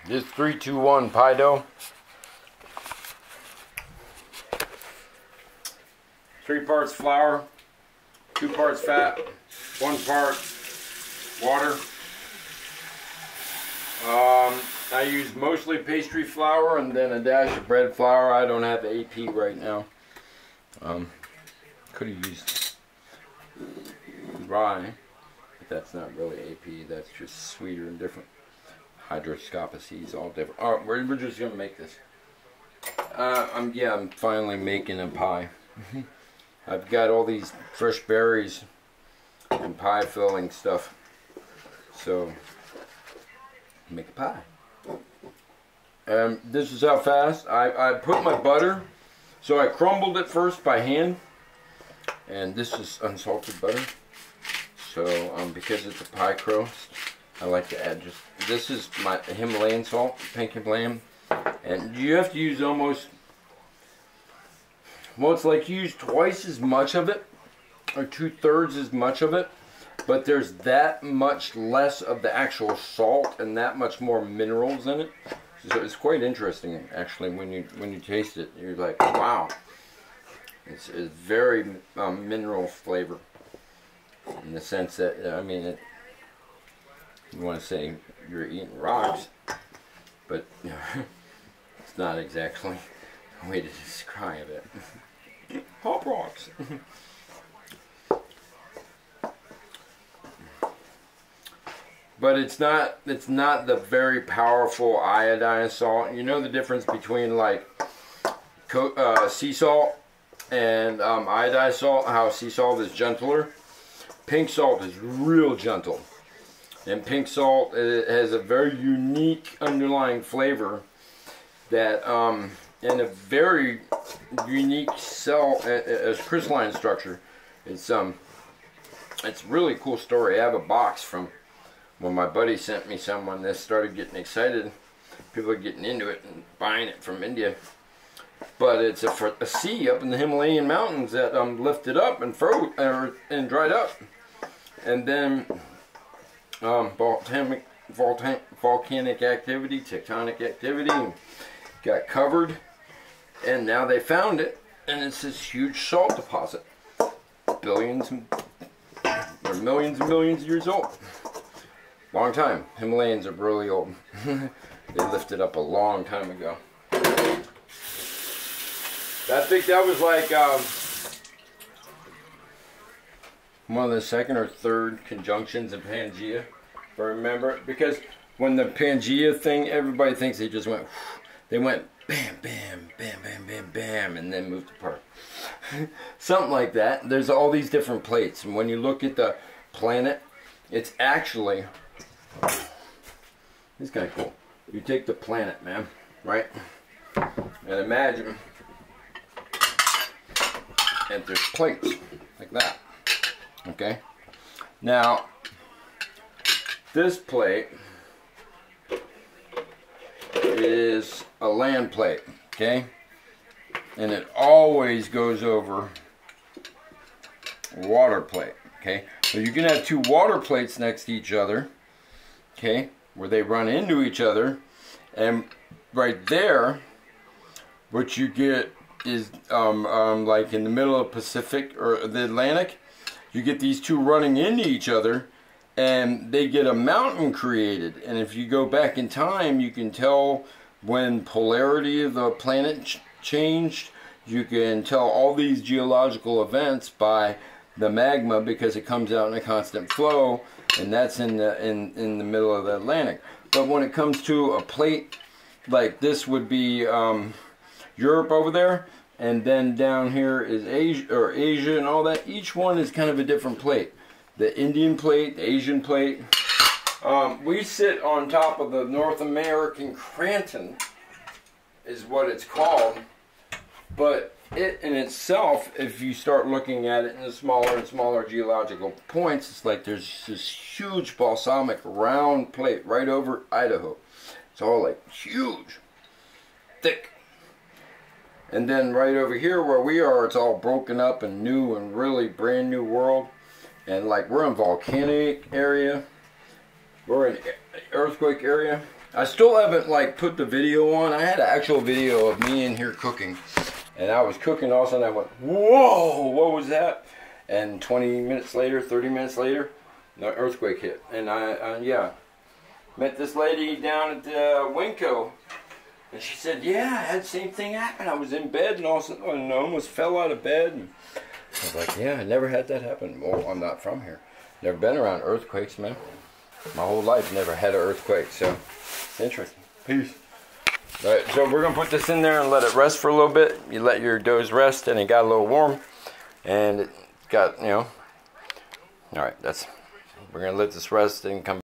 This 3-2-1 pie dough. 3 parts flour, 2 parts fat, 1 part water. I use mostly pastry flour and then a dash of bread flour. I don't have AP right now. Could have used rye, but that's not really AP. That's just sweeter and different. Hydroscopic is all different. All right, we're just gonna make this. I'm finally making a pie. I've got all these fresh berries and pie filling stuff, so make a pie. This is how fast I put my butter. So I crumbled it first by hand, and this is unsalted butter. So because it's a pie crust, I like to add this is my Himalayan salt, pink Himalayan, and you have to use almost, well, it's like you use twice as much of it, or 2/3 as much of it, but there's that much less of the actual salt and that much more minerals in it. So it's quite interesting, actually, when you taste it. You're like, wow, it's very mineral flavor, in the sense that you want to say you're eating rocks, but it's not exactly a way to describe it. Pop rocks. But it's not the very powerful iodine salt. You know the difference between like sea salt and iodized salt, how sea salt is gentler. Pink salt is real gentle. And pink salt, it has a very unique underlying flavor that and a very unique cell as crystalline structure. It's really cool story. I have a box from when my buddy sent me some when this started getting excited. People are getting into it and buying it from India. But it's a sea up in the Himalayan mountains that lifted up and froze and dried up, and then volcanic activity, tectonic activity, got covered, and now they found it, and it's this huge salt deposit, billions or millions and millions of years old. Long time. Himalayans are really old. They lifted up a long time ago. I think that was like one of the second or third conjunctions in Pangea, if I remember. Because when the Pangea thing, everybody thinks they just went, they went bam, bam, bam, bam, bam, bam, and then moved apart. Something like that. There's all these different plates, and when you look at the planet, it's actually, it's kind of cool. You take the planet, man, right? And imagine that there's plates like that. Okay? Now, this plate is a land plate, okay? And it always goes over a water plate, okay? So you can have 2 water plates next to each other, okay, where they run into each other, and right there, what you get is like in the middle of the Pacific or the Atlantic, you get these 2 running into each other, and they get a mountain created. And if you go back in time, you can tell when polarity of the planet changed. You can tell all these geological events by the magma, because it comes out in a constant flow, and that's in the middle of the Atlantic. But when it comes to a plate like this, would be Europe over there, and then down here is Asia and all that. Each one is kind of a different plate. The Indian plate, the Asian plate. We sit on top of the North American Cranton, is what it's called. But it in itself, if you start looking at it in the smaller and smaller geological points, it's like there's this huge balsamic round plate right over Idaho. It's all like huge, thick. And then right over here where we are, it's all broken up and new and really brand new world. And like we're in volcanic area, we're in earthquake area. I still haven't like put the video on. I had an actual video of me in here cooking, and I was cooking. All of a sudden I went, whoa, what was that? And 20 minutes later, 30 minutes later, the earthquake hit. And I met this lady down at Winco, and she said, yeah, I had the same thing happen. I was in bed, and all of a sudden I almost fell out of bed. And I was like, yeah, I never had that happen. Well, I'm not from here. Never been around earthquakes, man. My whole life never had an earthquake, so it's interesting. Peace. All right, so we're gonna put this in there and let it rest for a little bit. You let your doughs rest, and it got a little warm, and it got, you know. All right, we're gonna let this rest and come